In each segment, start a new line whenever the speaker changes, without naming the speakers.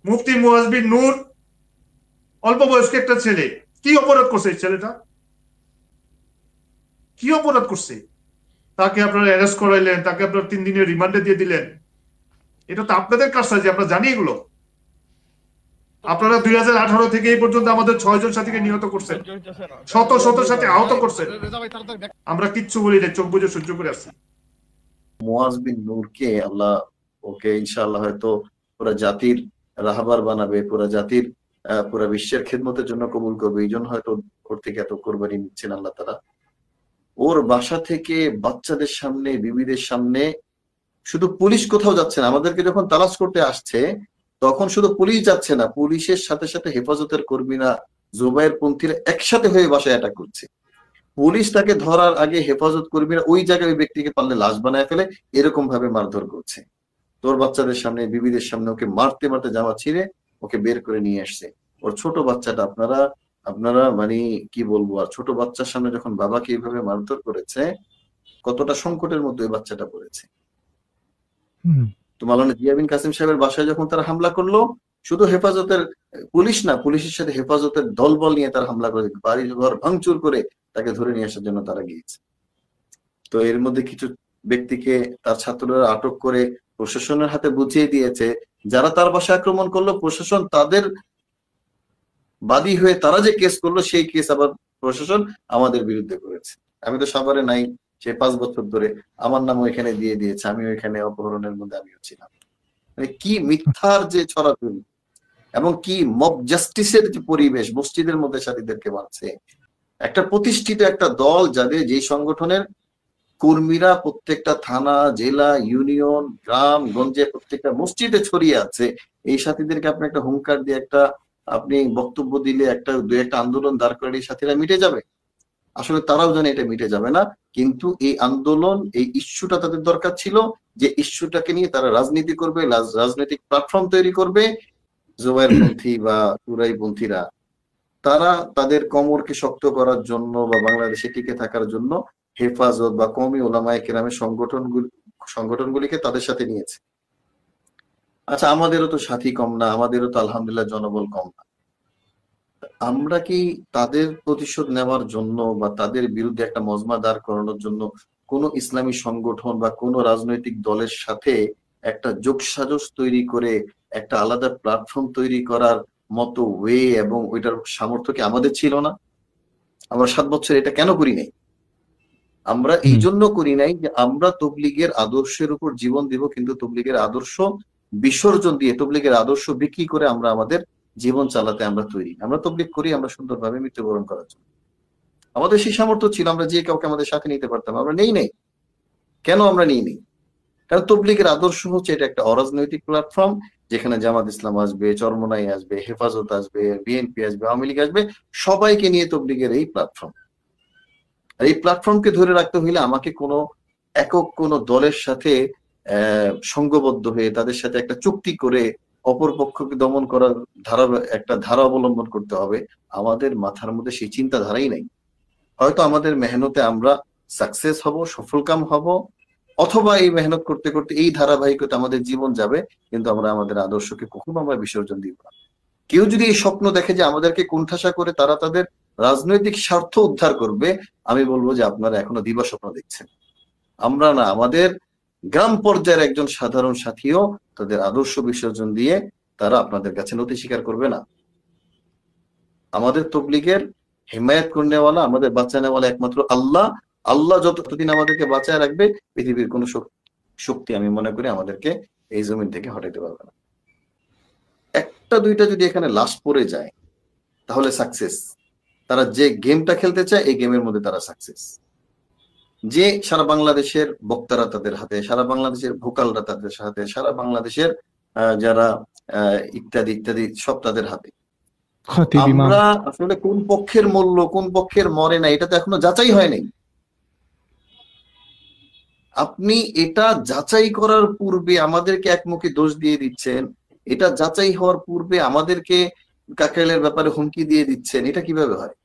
মুফতি মুয়াজ বিন নূর অল্প বয়স্ক একটা ছেলে, কি অপরাধ করছে এই ছেলেটা? কি অপরাধ করছে? তাকে আপনারা অ্যারেস্ট করাইলেন, তাকে আপনার 3 দিনের রিমান্ডে দিয়ে দিলেন। এটা তো আপনাদের কাজ, যে আপনারা জানি এগুলো। আপনারা 2018 থেকে এই পর্যন্ত আমাদের 6 জন সাথীকে নিহত করছেন, শত শত সাথী আহত করছেন। আমরা কিচ্ছু বলি না, চোখ বুজে সহ্য করে আসছি।
মুয়াজ বিন নূরকে আল্লাহ, ওকে ইনশাআল্লাহ হয়তো পুরা জাতির রাহবার বানাবে, পুরা জাতির পুরা বিশ্বের খেদমতের জন্য কবুল করবে, এই জন্য হয়তো ওর থেকে এত কোরবানি নিচ্ছেন আল্লাহ তাআলা। ওর বাসা থেকে বাচ্চাদের সামনে, বিবিদের সামনে, শুধু পুলিশ কোথাও যাচ্ছে না, আমাদেরকে যখন তালাশ করতে আসছে তখন শুধু পুলিশ যাচ্ছে না, পুলিশের সাথে সাথে হেফাজতের কর্মীরা, জুবায়ের পন্থীরা একসাথে হয়ে বাসায় অ্যাটাক করছে। পুলিশ তাকে ধরার আগে হেফাজত কর্মীরা ওই জায়গায় ওই ব্যক্তিকে পারলে লাশ বানায় ফেলে, এরকম ভাবে মারধর করছে। তোর বাচ্চাদের সামনে, বিবিদের সামনে ওকে মারতে মারতে জামা ছিঁড়ে ওকে বের করে নিয়ে আসছে। ওর ছোট বাচ্চাটা, আপনারা আপনারা মানে কি বলবো, আর ছোট বাচ্চার সামনে যখন বাবাকে এইভাবে মারধর করেছে, কতটা সংকটের মধ্যে ওই বাচ্চাটা পড়েছে। তো মাওলানা জিয়া বিন কাসিম সাহেবের বাসায় যখন তারা হামলা করলো, শুধু হেফাজতের পুলিশ না, পুলিশের সাথে হেফাজতের দলবল নিয়ে তারা হামলা করে বাড়ি ঘর ভাঙচুর করে তাকে ধরে নিয়ে আসার জন্য তারা গিয়েছে। তো এর মধ্যে কিছু ব্যক্তিকে তার ছাত্ররা আটক করে প্রশাসনের হাতে বুঝিয়ে দিয়েছে, যারা তার বাসায় আক্রমণ করলো প্রশাসন তাদের বাদী হয়ে তারা যে কেস করলো সেই কেস আবার প্রশাসন আমাদের বিরুদ্ধে করেছে। আমি তো সাভারে নাই, সে 5 বছর ধরে আমার নাম ওইখানে দিয়ে দিয়েছে, আমি ওইখানে অপহরণের মধ্যে আমিও ছিলাম। মানে কি মিথ্যার যে ছড়াছড়ি, এবং কি মব জাস্টিসের যে পরিবেশ, মসজিদের মধ্যে সাথীদেরকে মারছে। একটা প্রতিষ্ঠিত একটা দল, যাদের যেই সংগঠনের কর্মীরা প্রত্যেকটা থানা, জেলা, ইউনিয়ন, গ্রাম গঞ্জে প্রত্যেকটা মসজিদে ছড়িয়ে আছে, এই সাথীদেরকে আপনি একটা হুঙ্কার দিয়ে একটা আপনি বক্তব্য দিলে, একটা দুই একটা আন্দোলন দাঁড় করে এই সাথীরা মিটে যাবে? আসলে তারাও জানে এটা মিটে যাবে না, কিন্তু এই আন্দোলন, এই ইস্যুটা তাদের দরকার ছিল, যে ইস্যুটাকে নিয়ে তারা রাজনীতি করবে, রাজনৈতিক প্ল্যাটফর্ম তৈরি করবে। জুবায়ের পন্থী বা তুরাই পন্থীরা তারা তাদের কোমরকে শক্ত করার জন্য বা বাংলাদেশে টিকে থাকার জন্য হেফাজত বা কওমি ওলামায়ে কেরামের সংগঠনগুলিকে তাদের সাথে নিয়েছে। আচ্ছা, আমাদেরও তো সাথী কম না, আমাদেরও তো আলহামদুলিল্লাহ জনবল কম না। আমরা কি তাদের প্রতিশোধ নেওয়ার জন্য বা তাদের বিরুদ্ধে একটা মজমা দাঁড় করানোর জন্য কোন ইসলামী সংগঠন বা কোন রাজনৈতিক দলের সাথে একটা যোগসাজশ তৈরি করে একটা আলাদা প্ল্যাটফর্ম তৈরি করার মতো ওয়ে এবং ওইটার সামর্থ্য কি আমাদের ছিল না? আমরা 7 বছর এটা কেন করি নাই? আমরা এই জন্য করি নাই যে আমরা তবলিগের আদর্শের উপর জীবন দিব, কিন্তু তবলিগের আদর্শ বিসর্জন দিয়ে, তবলিগের আদর্শ বিক্রি করে আমরা আমাদের জীবন চালাতে আমরা তৈরি। আমরা তবলিগ করি আমরা সুন্দরভাবে মৃত্যুবরণ করার জন্য। আমাদের সেই সামর্থ্য ছিল, আমরা যে কাউকে আমাদের সাথে নিতে পারতাম, আমরা নেই নাই। কেন আমরা নিই নি? কারণ তবলিগের আদর্শ হচ্ছে এটা একটা অরাজনৈতিক প্ল্যাটফর্ম, যেখানে জামাত ইসলাম আসবে, চরমনাই আসবে, হেফাজত আসবে, বিএনপি আসবে, আওয়ামী লীগ আসবে, সবাইকে নিয়ে তবলিগের এই প্ল্যাটফর্ম। আর এই প্ল্যাটফর্মকে ধরে রাখতে হইলে আমাকে কোনো একক কোনো দলের সাথে সংঘবদ্ধ হয়ে তাদের সাথে একটা চুক্তি করে অপর পক্ষকে দমন করার একটা ধারা অবলম্বন করতে হবে। আমাদের মাথার মধ্যে সেই চিন্তাধারাই নাই। হয়তো আমাদের মেহনতে আমরা সাকসেস হব, সফলকাম হব, অথবা এই মেহনত করতে করতে এই ধারাবাহিকতা আমাদের জীবন যাবে, কিন্তু আমরা আমাদের আদর্শকে কখনো আমরা বিসর্জন দিব না। কেউ যদি এই স্বপ্ন দেখে যে আমাদেরকে কোণঠাসা করে তারা তাদের রাজনৈতিক স্বার্থ উদ্ধার করবে, আমি বলবো যে আপনারা এখনো দিবা স্বপ্ন দেখছেন। আমরা না, আমাদের গ্রাম পর্যায়ের একজন সাধারণ সাথীও তাদের আদর্শ বিসর্জন দিয়ে তারা আপনাদের কাছে নতি স্বীকার করবে না। আমাদের তবলিগের হিমায়ত করনেওয়ালা, আমাদের বাঁচানেওয়ালা একমাত্র আল্লাহ। আল্লাহ যতদিন আমাদেরকে বাঁচায় রাখবে, পৃথিবীর কোন শক্তি আমি মনে করি আমাদেরকে এই জমিন থেকে হটাইতে পারবে না। একটা দুইটা যদি এখানে লাশ পড়ে যায় তাহলে সাকসেস। তারা যে গেমটা খেলতে চায় এই গেমের মধ্যে তারা সাকসেস। যে সারা বাংলাদেশের বক্তারা তাদের হাতে, সারা বাংলাদেশের ভোকালরা তাদের হাতে, সারা বাংলাদেশের যারা ইত্যাদি ইত্যাদি সব তাদের হাতে। আমরা আসলে কোন পক্ষের মূল্য, কোন পক্ষের মরে না, এটা তো এখনো যাচাই হয় নাই। আপনি এটা যাচাই করার পূর্বে আমাদেরকে একমুখী দোষ দিয়ে দিচ্ছেন, এটা যাচাই হওয়ার পূর্বে আমাদেরকে কাকরাইলের ব্যাপারে হুমকি দিয়ে দিচ্ছেন, এটা কিভাবে হয়?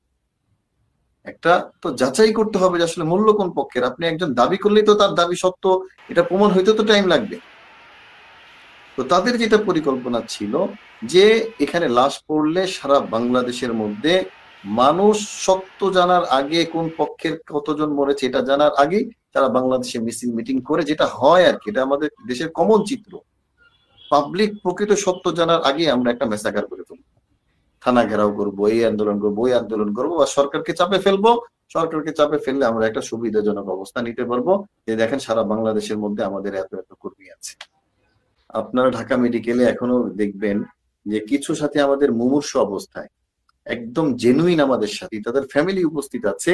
একটা তো যাচাই করতে হবে যে আসলে মূল্য কোন পক্ষের। আপনি একজন দাবি করলেই তো তার দাবি সত্য এটা প্রমাণ হইতে তো টাইম লাগবে। তো তাদের যেটা পরিকল্পনা ছিল যে এখানে লাশ পড়লে সারা বাংলাদেশের মধ্যে মানুষ সত্য জানার আগে কোন পক্ষের কতজন মরেছে এটা জানার আগেই তারা বাংলাদেশে মিছিল মিটিং করে, যেটা হয় আর কি, এটা আমাদের দেশের কমন চিত্র। পাবলিক প্রকৃত সত্য জানার আগে আমরা একটা মেসাকার করে ফেলবো, থানা ঘেরাও করবো, এই আন্দোলন করবো, ওই আন্দোলন করবো, বা সরকারকে চাপে ফেলবো। সরকারকে চাপে ফেললে আমরা একটা সুবিধাজনক অবস্থা নিতে পারবো যে দেখেন সারা বাংলাদেশের মধ্যে আমাদের এত এত কর্মী আছে। আপনারা ঢাকা মেডিকেলে এখনো দেখবেন যে কিছু সাথে আমাদের মুমূর্ষু অবস্থায়, একদম জেনুইন আমাদের সাথী, তাদের ফ্যামিলি উপস্থিত আছে,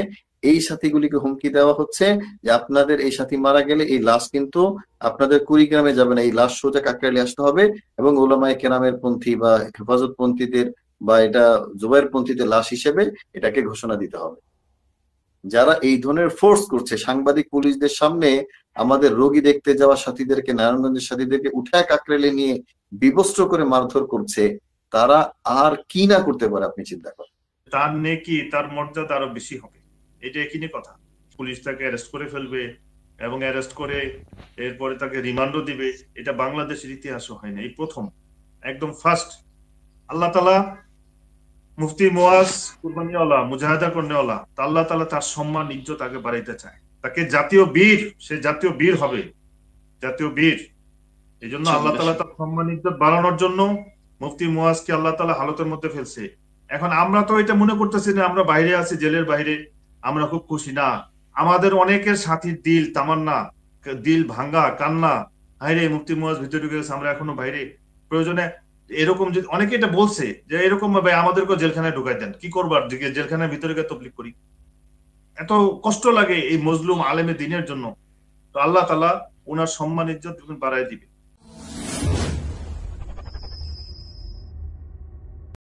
এই সাথীগুলিকে হুমকি দেওয়া হচ্ছে যে আপনাদের এই সাথী মারা গেলে এই লাশ কিন্তু আপনাদের কুড়িগ্রামে যাবে না, এই লাশ সোজা কাকরাইলে আসতে হবে, এবং ওলামায়ে কেরামের পন্থী বা হেফাজত পন্থীদের বা এটা জুবাইর পন্থীদের লাশ হিসেবে এটাকে ঘোষণা দিতে হবে। যারা এই ধরনের ফোর্স করছে, সাংবাদিক পুলিশদের সামনে আমাদের রোগী দেখতে যাওয়া সাথীদেরকে, নারায়ণগঞ্জের সাথীদেরকে উঠায় কাকরাইলে নিয়ে বিবস্ত্র করে মারধর করছে, তারা আর কি না করতে পারে আপনি চিন্তা করেন।
তার নেকি, তার মর্যাদা আরো বেশি হবে, এটা একই কথা। পুলিশ তাকে অ্যারেস্ট করে ফেলবে এবং অ্যারেস্ট করে এরপরে তাকে রিমান্ডও দিবে। এটা বাংলাদেশের ইতিহাসও হয় না, এই প্রথম, একদম ফার্স্ট। আল্লাহ তাআলা মুফতি মুয়াজ কুরবানিওয়ালা, মুজাহিদা করনেওয়ালা, আল্লাহ তাআলা তার সম্মান ইজ্জত আগে বাড়াইতে চায়, তাকে জাতীয় বীর, সে জাতীয় বীর হবে, জাতীয় বীর। এই জন্য আল্লাহ তাআলা তার সম্মান ইজ্জত বাড়ানোর জন্য মুফতি মুয়াজকে আল্লাহ তাআলা হালতের মধ্যে ফেলছে। এখন আমরা তো এটা মনে করতেছি না আমরা বাইরে আছি, জেলের বাইরে, আমরা খুব খুশি না। আমাদের অনেকের সাথীর দিল তামান্না, দিল ভাঙ্গা, কান্না, হায়রে মুফতি মুয়াজ ভিতরে ঢুকে গেছে, আমরা এখনো বাইরে। প্রয়োজনে এরকম যে অনেকে এটা বলছে যে এরকম ভাবে আমাদেরকে জেলখানায় ঢুকাই দেন, কি করবার, জেলখানার ভিতরে গিয়ে তবলিগ করি। এত কষ্ট লাগে এই মজলুম আলেমে দিনের জন্য। তো আল্লাহ তাআলা ওনার সম্মান ইজ্জত বাড়ায় দিবে।